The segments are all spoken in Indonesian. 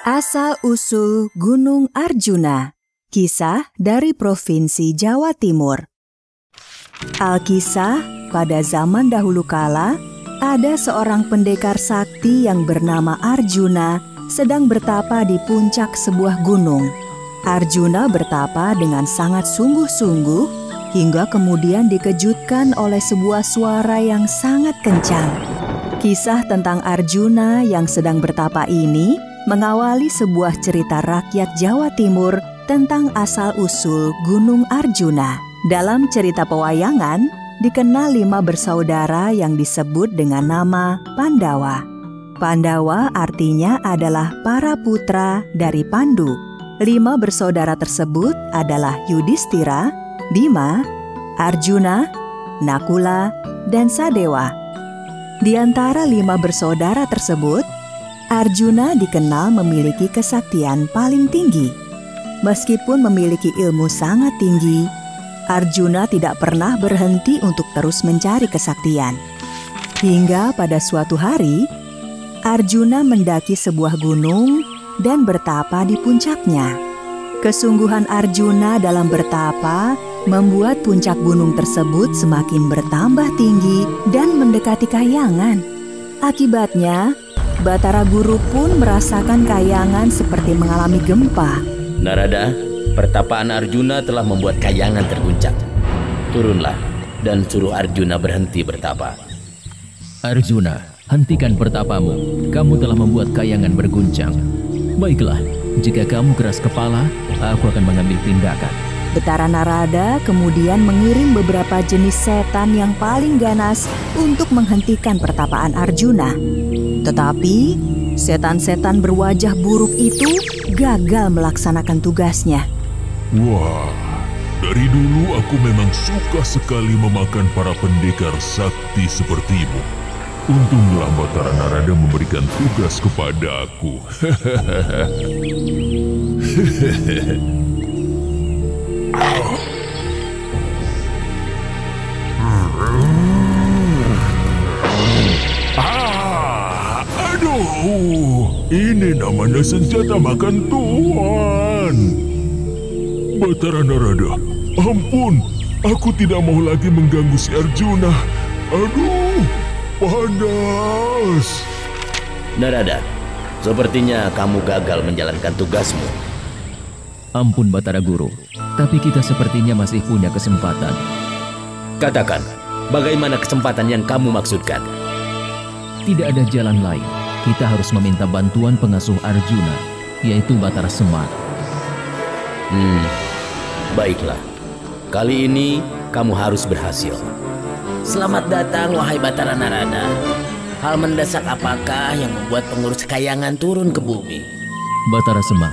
Asal-usul Gunung Arjuna. Kisah dari Provinsi Jawa Timur. Alkisah, pada zaman dahulu kala, ada seorang pendekar sakti yang bernama Arjuna sedang bertapa di puncak sebuah gunung. Arjuna bertapa dengan sangat sungguh-sungguh hingga kemudian dikejutkan oleh sebuah suara yang sangat kencang. Kisah tentang Arjuna yang sedang bertapa ini mengawali sebuah cerita rakyat Jawa Timur tentang asal-usul Gunung Arjuna. Dalam cerita pewayangan, dikenal 5 bersaudara yang disebut dengan nama Pandawa. Pandawa artinya adalah para putra dari Pandu. 5 bersaudara tersebut adalah Yudhistira, Bima, Arjuna, Nakula, dan Sadewa. Di antara 5 bersaudara tersebut, Arjuna dikenal memiliki kesaktian paling tinggi. Meskipun memiliki ilmu sangat tinggi, Arjuna tidak pernah berhenti untuk terus mencari kesaktian. Hingga pada suatu hari, Arjuna mendaki sebuah gunung dan bertapa di puncaknya. Kesungguhan Arjuna dalam bertapa membuat puncak gunung tersebut semakin bertambah tinggi dan mendekati kayangan. Akibatnya, Batara Guru pun merasakan kayangan seperti mengalami gempa. Narada, pertapaan Arjuna telah membuat kayangan terguncang. Turunlah dan suruh Arjuna berhenti bertapa. Arjuna, hentikan pertapamu. Kamu telah membuat kayangan berguncang. Baiklah, jika kamu keras kepala, aku akan mengambil tindakan. Betara Narada kemudian mengirim beberapa jenis setan yang paling ganas untuk menghentikan pertapaan Arjuna. Tetapi, setan-setan berwajah buruk itu gagal melaksanakan tugasnya. Wah, dari dulu aku memang suka sekali memakan para pendekar sakti sepertimu. Untunglah Batara Narada memberikan tugas kepada aku. Ini namanya senjata makan tuan. Batara Narada, ampun, aku tidak mau lagi mengganggu si Arjuna. Aduh, panas. Narada, sepertinya kamu gagal menjalankan tugasmu. Ampun Batara Guru, tapi kita sepertinya masih punya kesempatan. Katakan, bagaimana kesempatan yang kamu maksudkan? Tidak ada jalan lain. Kita harus meminta bantuan pengasuh Arjuna, yaitu Batara Semar. Baiklah. Kali ini kamu harus berhasil. Selamat datang, wahai Batara Narada. Hal mendesak apakah yang membuat pengurus kayangan turun ke bumi? Batara Semar,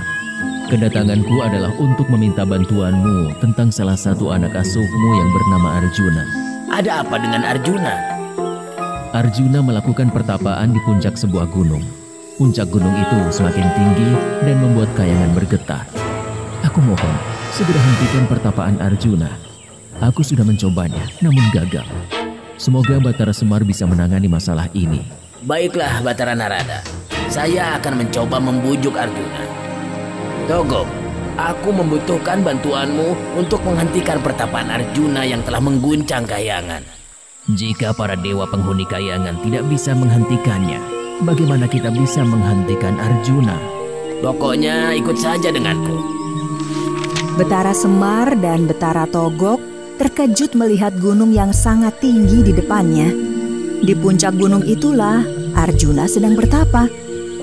kedatanganku adalah untuk meminta bantuanmu tentang salah satu anak asuhmu yang bernama Arjuna. Ada apa dengan Arjuna? Arjuna melakukan pertapaan di puncak sebuah gunung. Puncak gunung itu semakin tinggi dan membuat kayangan bergetar. Aku mohon, segera hentikan pertapaan Arjuna. Aku sudah mencobanya, namun gagal. Semoga Batara Semar bisa menangani masalah ini. Baiklah Batara Narada, saya akan mencoba membujuk Arjuna. Togok, aku membutuhkan bantuanmu untuk menghentikan pertapaan Arjuna yang telah mengguncang kayangan. Jika para dewa penghuni kayangan tidak bisa menghentikannya, bagaimana kita bisa menghentikan Arjuna? Pokoknya ikut saja denganku. Betara Semar dan Betara Togok terkejut melihat gunung yang sangat tinggi di depannya. Di puncak gunung itulah Arjuna sedang bertapa.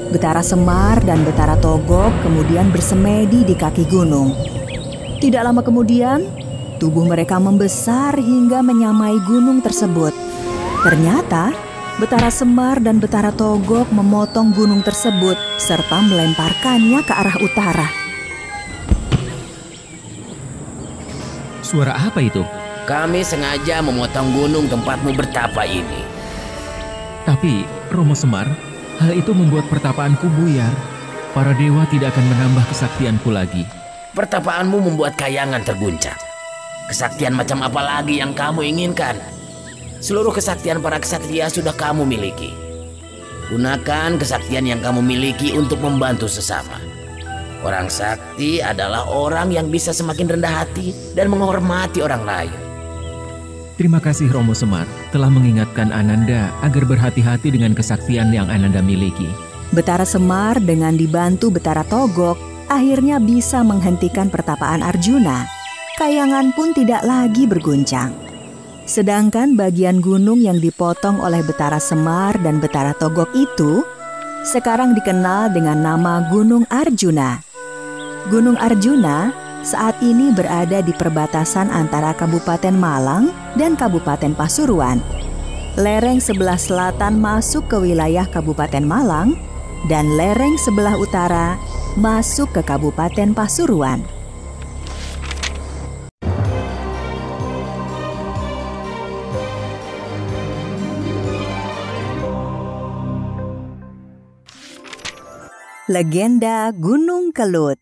Betara Semar dan Betara Togok kemudian bersemedi di kaki gunung. Tidak lama kemudian, tubuh mereka membesar hingga menyamai gunung tersebut. Ternyata, Betara Semar dan Betara Togok memotong gunung tersebut serta melemparkannya ke arah utara. Suara apa itu? Kami sengaja memotong gunung tempatmu bertapa ini. Tapi, Romo Semar, hal itu membuat pertapaanku buyar. Para dewa tidak akan menambah kesaktianku lagi. Pertapaanmu membuat kayangan terguncang. Kesaktian macam apa lagi yang kamu inginkan? Seluruh kesaktian para ksatria sudah kamu miliki. Gunakan kesaktian yang kamu miliki untuk membantu sesama. Orang sakti adalah orang yang bisa semakin rendah hati dan menghormati orang lain. Terima kasih Romo Semar telah mengingatkan Ananda agar berhati-hati dengan kesaktian yang Ananda miliki. Betara Semar dengan dibantu Betara Togok akhirnya bisa menghentikan pertapaan Arjuna. Kayangan pun tidak lagi berguncang. Sedangkan bagian gunung yang dipotong oleh Betara Semar dan Betara Togok itu sekarang dikenal dengan nama Gunung Arjuna. Gunung Arjuna saat ini berada di perbatasan antara Kabupaten Malang dan Kabupaten Pasuruan. Lereng sebelah selatan masuk ke wilayah Kabupaten Malang dan lereng sebelah utara masuk ke Kabupaten Pasuruan. Legenda Gunung Kelut.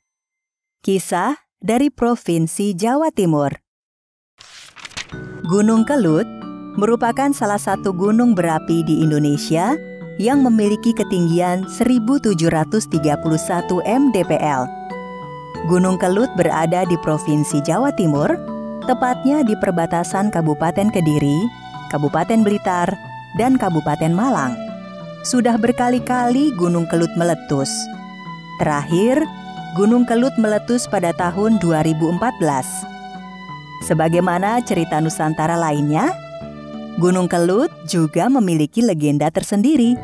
Kisah dari Provinsi Jawa Timur. Gunung Kelut merupakan salah satu gunung berapi di Indonesia yang memiliki ketinggian 1731 mdpl. Gunung Kelut berada di Provinsi Jawa Timur, tepatnya di perbatasan Kabupaten Kediri, Kabupaten Blitar, dan Kabupaten Malang. Sudah berkali-kali Gunung Kelut meletus. Terakhir, Gunung Kelut meletus pada tahun 2014. Sebagaimana cerita Nusantara lainnya, Gunung Kelut juga memiliki legenda tersendiri.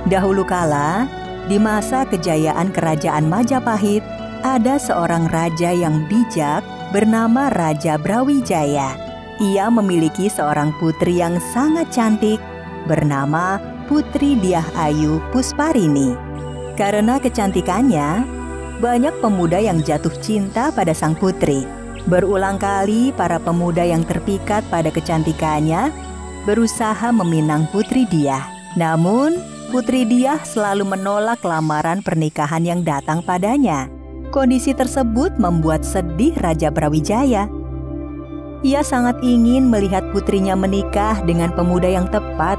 Dahulu kala, di masa kejayaan Kerajaan Majapahit, ada seorang raja yang bijak bernama Raja Brawijaya. Ia memiliki seorang putri yang sangat cantik bernama Putri Dyah Ayu Pusparini. Karena kecantikannya, banyak pemuda yang jatuh cinta pada sang putri. Berulang kali para pemuda yang terpikat pada kecantikannya berusaha meminang Putri Dyah. Namun, Putri Dyah selalu menolak lamaran pernikahan yang datang padanya. Kondisi tersebut membuat sedih Raja Brawijaya. Ia sangat ingin melihat putrinya menikah dengan pemuda yang tepat.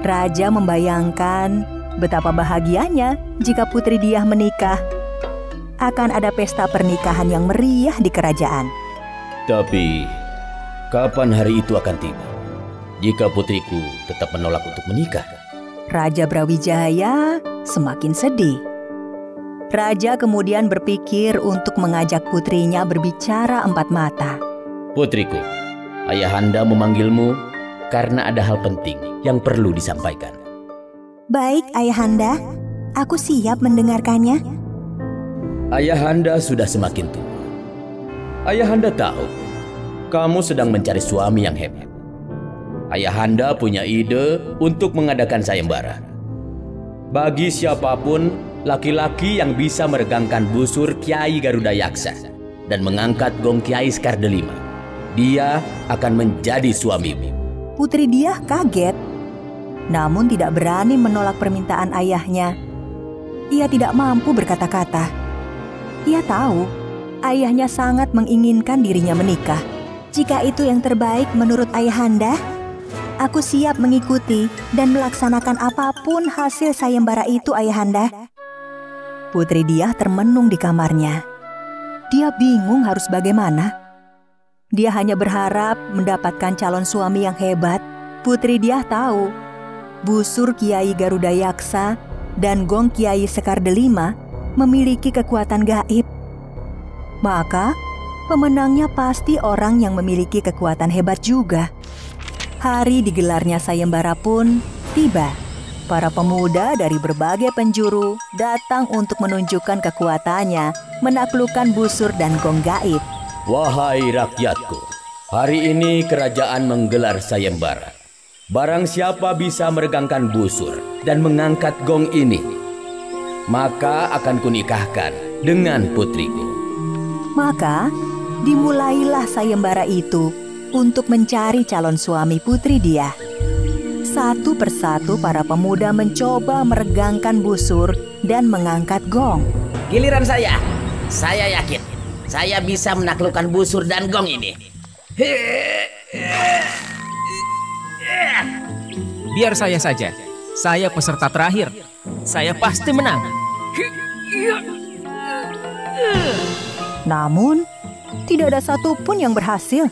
Raja membayangkan betapa bahagianya jika Putri Dyah menikah. Akan ada pesta pernikahan yang meriah di kerajaan. Tapi, kapan hari itu akan tiba? Jika putriku tetap menolak untuk menikah? Raja Brawijaya semakin sedih. Raja kemudian berpikir untuk mengajak putrinya berbicara empat mata. Putriku, ayahanda memanggilmu karena ada hal penting yang perlu disampaikan. Baik, ayahanda. Aku siap mendengarkannya. Ayahanda sudah semakin tua. Ayahanda tahu, kamu sedang mencari suami yang hebat. Ayahanda punya ide untuk mengadakan sayembara. Bagi siapapun, laki-laki yang bisa meregangkan busur Kiai Garuda Yaksa dan mengangkat gong Kiai Sekar Delima, dia akan menjadi suamimu. Putri Dyah kaget, namun tidak berani menolak permintaan ayahnya. Ia tidak mampu berkata-kata. Ia tahu ayahnya sangat menginginkan dirinya menikah. Jika itu yang terbaik menurut ayahanda, aku siap mengikuti dan melaksanakan apapun hasil sayembara itu, ayahanda. Putri Dyah termenung di kamarnya. Dia bingung harus bagaimana. Dia hanya berharap mendapatkan calon suami yang hebat. Putri Dyah tahu busur Kiai Garuda Yaksa dan gong Kiai Sekar Delima memiliki kekuatan gaib. Maka, pemenangnya pasti orang yang memiliki kekuatan hebat juga. Hari digelarnya sayembara pun tiba. Para pemuda dari berbagai penjuru datang untuk menunjukkan kekuatannya menaklukkan busur dan gong gaib. Wahai rakyatku, hari ini kerajaan menggelar sayembara. Barang siapa bisa meregangkan busur dan mengangkat gong ini, maka akan kunikahkan dengan putriku. Maka dimulailah sayembara itu untuk mencari calon suami Putri Dyah. Satu persatu para pemuda mencoba meregangkan busur dan mengangkat gong. Giliran saya yakin saya bisa menaklukkan busur dan gong ini. Biar saya saja. Saya peserta terakhir. Saya pasti menang. Namun, tidak ada satupun yang berhasil.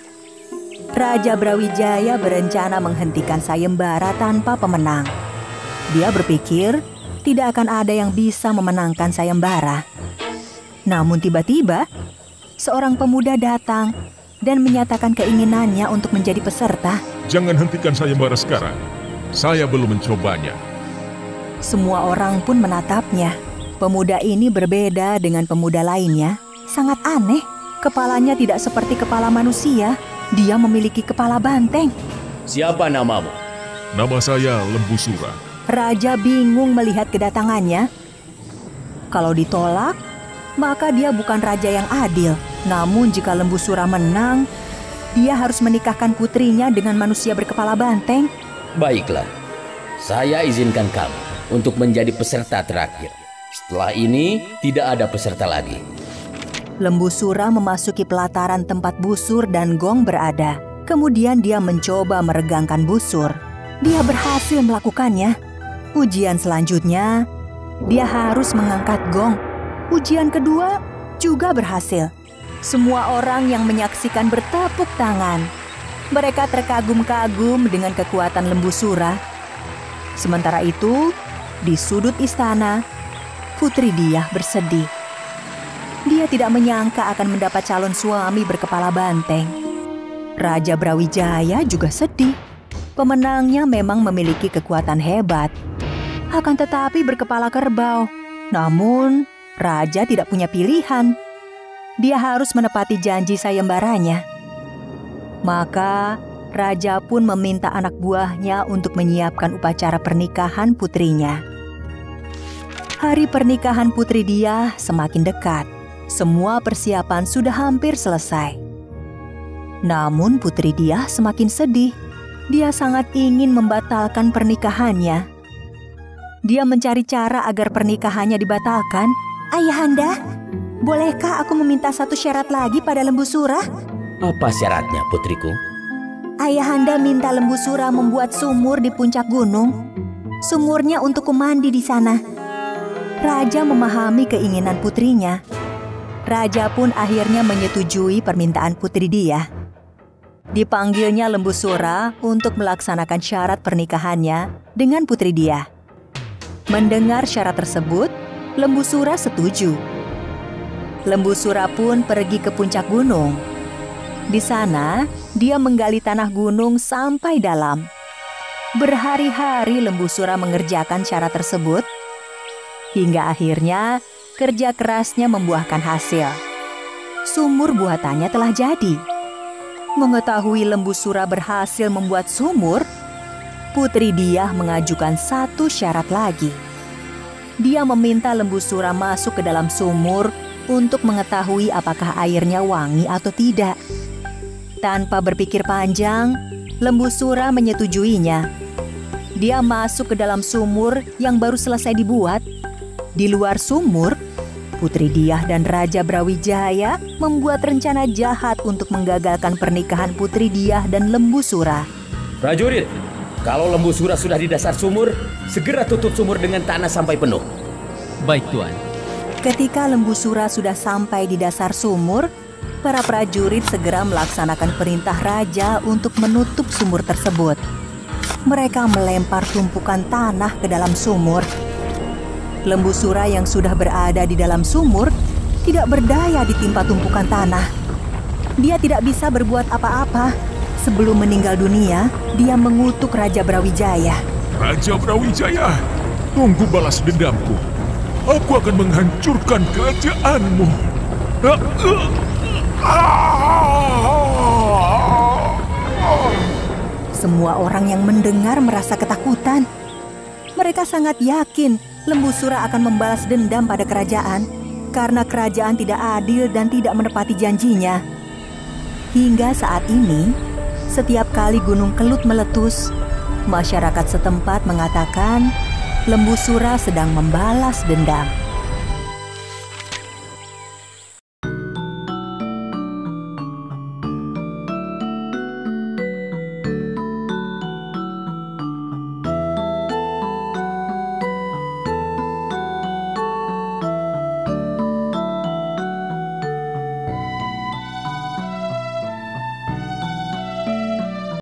Raja Brawijaya berencana menghentikan sayembara tanpa pemenang. Dia berpikir tidak akan ada yang bisa memenangkan sayembara. Namun tiba-tiba, seorang pemuda datang dan menyatakan keinginannya untuk menjadi peserta. Jangan hentikan sayembara sekarang. Saya belum mencobanya. Semua orang pun menatapnya. Pemuda ini berbeda dengan pemuda lainnya. Sangat aneh. Kepalanya tidak seperti kepala manusia. Dia memiliki kepala banteng. Siapa namamu? Nama saya Lembu Sura. Raja bingung melihat kedatangannya. Kalau ditolak, maka dia bukan raja yang adil. Namun jika Lembu Sura menang, dia harus menikahkan putrinya dengan manusia berkepala banteng. Baiklah, saya izinkan kamu untuk menjadi peserta terakhir. Setelah ini, tidak ada peserta lagi. Lembu Sura memasuki pelataran tempat busur dan gong berada. Kemudian dia mencoba meregangkan busur. Dia berhasil melakukannya. Ujian selanjutnya, dia harus mengangkat gong. Ujian kedua juga berhasil. Semua orang yang menyaksikan bertepuk tangan. Mereka terkagum-kagum dengan kekuatan Lembu Sura. Sementara itu, di sudut istana, Putri Diah bersedih. Dia tidak menyangka akan mendapat calon suami berkepala banteng. Raja Brawijaya juga sedih. Pemenangnya memang memiliki kekuatan hebat. Akan tetapi berkepala kerbau. Namun, Raja tidak punya pilihan. Dia harus menepati janji sayembaranya. Maka, Raja pun meminta anak buahnya untuk menyiapkan upacara pernikahan putrinya. Hari pernikahan Putri Diah semakin dekat. Semua persiapan sudah hampir selesai. Namun Putri Diah semakin sedih. Dia sangat ingin membatalkan pernikahannya. Dia mencari cara agar pernikahannya dibatalkan. Ayahanda, bolehkah aku meminta satu syarat lagi pada Lembu Sura? Apa syaratnya, putriku? Ayahanda minta Lembu Sura membuat sumur di puncak gunung. Sumurnya untuk mandi di sana. Raja memahami keinginan putrinya. Raja pun akhirnya menyetujui permintaan Putri Diah. Dipanggilnya Lembu Sura untuk melaksanakan syarat pernikahannya dengan Putri Diah. Mendengar syarat tersebut, Lembu Sura setuju. Lembu Sura pun pergi ke puncak gunung. Di sana, dia menggali tanah gunung sampai dalam. Berhari-hari Lembu Sura mengerjakan syarat tersebut, hingga akhirnya kerja kerasnya membuahkan hasil. Sumur buatannya telah jadi. Mengetahui Lembu Sura berhasil membuat sumur, Putri Diah mengajukan satu syarat lagi. Dia meminta Lembu Sura masuk ke dalam sumur untuk mengetahui apakah airnya wangi atau tidak. Tanpa berpikir panjang, Lembu Sura menyetujuinya. Dia masuk ke dalam sumur yang baru selesai dibuat. Di luar sumur, Putri Diah dan Raja Brawijaya membuat rencana jahat untuk menggagalkan pernikahan Putri Diah dan Lembu Sura. Prajurit, kalau Lembu Sura sudah di dasar sumur, segera tutup sumur dengan tanah sampai penuh. Baik, Tuan. Ketika Lembu Sura sudah sampai di dasar sumur, para prajurit segera melaksanakan perintah raja untuk menutup sumur tersebut. Mereka melempar tumpukan tanah ke dalam sumur. Lembu Sura yang sudah berada di dalam sumur tidak berdaya ditimpa tumpukan tanah. Dia tidak bisa berbuat apa-apa. Sebelum meninggal dunia, dia mengutuk Raja Brawijaya. Raja Brawijaya, tunggu balas dendamku. Aku akan menghancurkan kerajaanmu. Semua orang yang mendengar merasa ketakutan. Mereka sangat yakin Lembu Sura akan membalas dendam pada kerajaan karena kerajaan tidak adil dan tidak menepati janjinya. Hingga saat ini, setiap kali Gunung Kelut meletus, masyarakat setempat mengatakan Lembu Sura sedang membalas dendam.